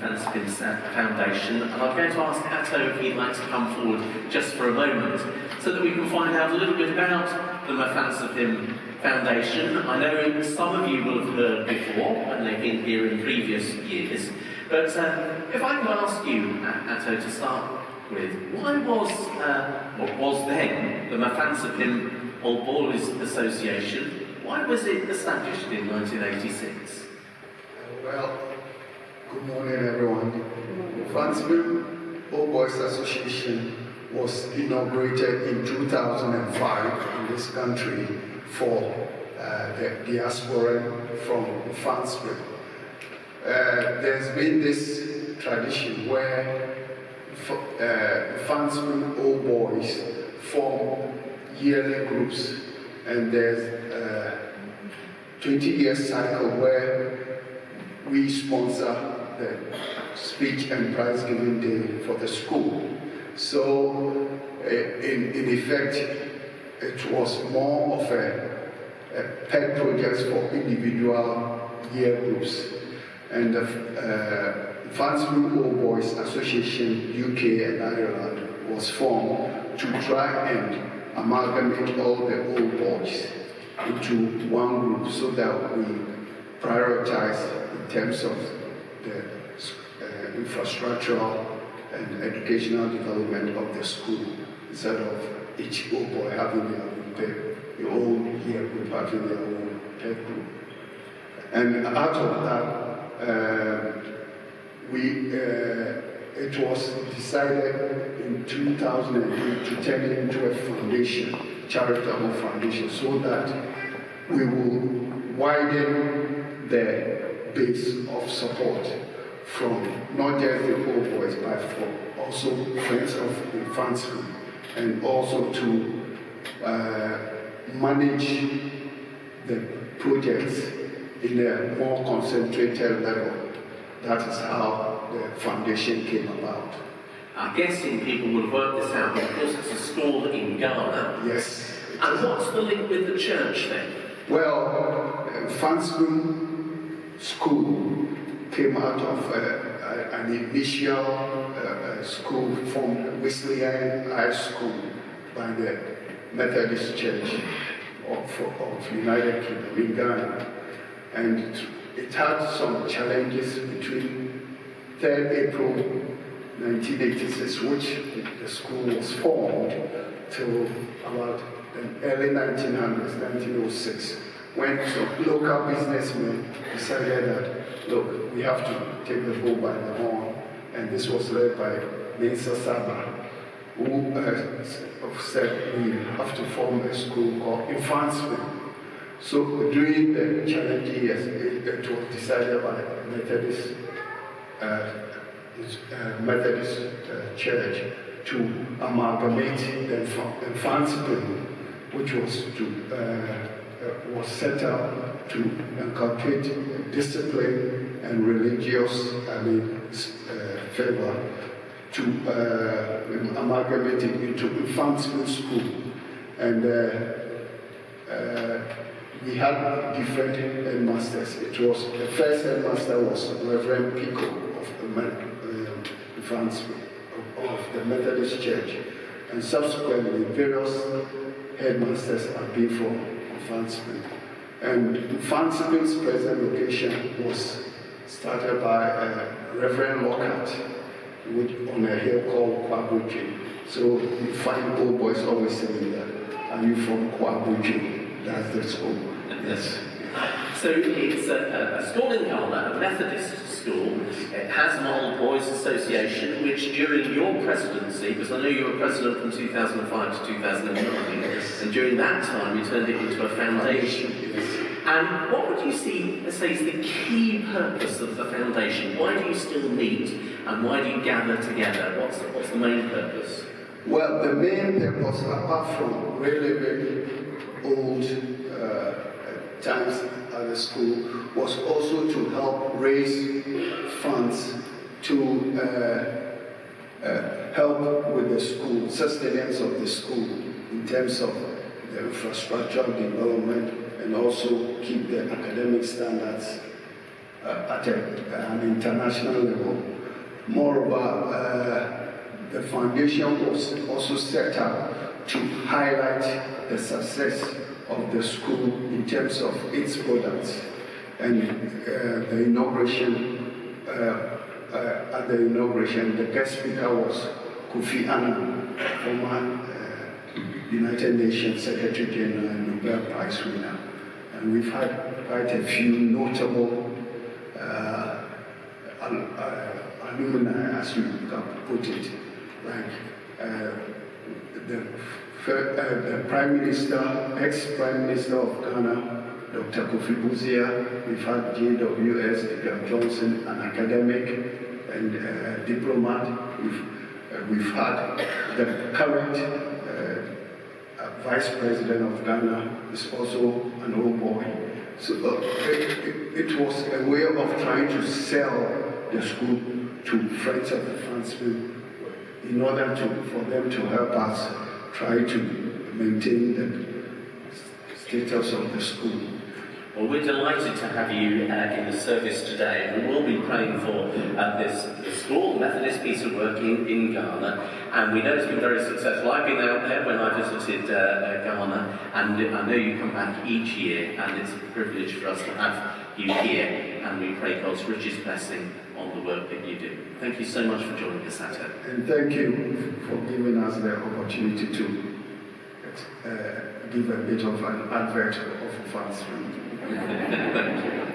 Mfantsipim Foundation, and I'm going to ask Atto if he'd like to come forward just for a moment so that we can find out a little bit about the Mfantsipim Foundation. I know some of you will have heard before, and they've been here in previous years, but if I could ask you, Atto, to start with, why was, what was then, the Mfantsipim Old Boys Association, why was it established in 1986? Well, good morning everyone. Mfantsipim Old Boys Association was inaugurated in 2005 in this country for the diaspora from Mfantsipim. There's been this tradition where Mfantsipim Old Boys form yearly groups, and there's a 20-year cycle where we sponsor the speech and prize giving day for the school. So, in effect, it was more of a pet project for individual year groups. And the Mfantsipim Old Boys Association UK and Ireland was formed to try and amalgamate all the old boys into one group so that we prioritize in terms of the infrastructural and educational development of the school, instead of each old boy having their own pet, the old year group having their own pet group. And out of that, it was decided in 2008 to turn it into a foundation, charitable foundation, so that we will widen the base of support from not just the old boys, but for also friends of Mfantsipim, and also to manage the projects in a more concentrated level. That is how the foundation came about. I'm guessing people will have worked this out because it's a school in Ghana. Yes. And what's the link with the church then? Well, Mfantsipim School came out of an initial school from Wesleyan High School by the Methodist Church of United Kingdom in Ghana. And it had some challenges between 3rd April 1986, which the school was formed, till about the early 1900s, 1906, when some local businessmen decided that, look, we have to take the bull by the horn, and this was led by Mensa Saba, who said we have to form a school called Mfantsipim. So during the challenging years, it was decided by Methodist Church to amalgamate the Mfantsipim, which was set up to inculcate discipline and religious, favor, to amalgamate it into Mfantsipim School. And we had different headmasters. The first headmaster was Reverend Pico of Mfantsipim, of the Methodist Church, and subsequently various headmasters have been from Mfantsipim. And Mfantsipim's present location was started by Reverend Lockhart on a hill called Kwabuji. So you find old boys always saying that, are you from Kwabuji? That's the school. Yes. So it's a school in Ghana, a Methodist school. It has an Old Boys Association, which during your presidency, because I know you were president from 2005 to 2009, and during that time you turned it into a foundation. And what would you say is the key purpose of the foundation? Why do you still meet, and why do you gather together? What's the main purpose? Well, the main purpose, apart from reliving old times at the school, was also to help raise funds to help with the school, sustenance of the school in terms of the infrastructural development, and also keep the academic standards at an international level. Moreover, the foundation was also set up to highlight the success of the school in terms of its products. And the inauguration, at the inauguration, the guest speaker was Kofi Annan, former United Nations Secretary General and Nobel Prize winner. And we've had quite a few notable alumni, as you can put it, like the Prime Minister, ex-Prime Minister of Ghana, Dr. Kofi Buzia. We've had JWS, Edgar Johnson, an academic and diplomat. We've had the current Vice President of Ghana is also an old boy. So it was a way of trying to sell the school to friends of the Mfantsipim in order for them to help us try to maintain the status of the school. Well, we're delighted to have you in the service today. We will be praying for this school, Methodist piece of work in Ghana, and we know it's been very successful. I've been out there when I visited Ghana, and I know you come back each year, and it's a privilege for us to have you here, and we pray God's richest blessing on the work that you do. Thank you so much for joining us, Sato. And thank you for giving us the opportunity to give a bit of an advert of Mfantsipim. Thank you.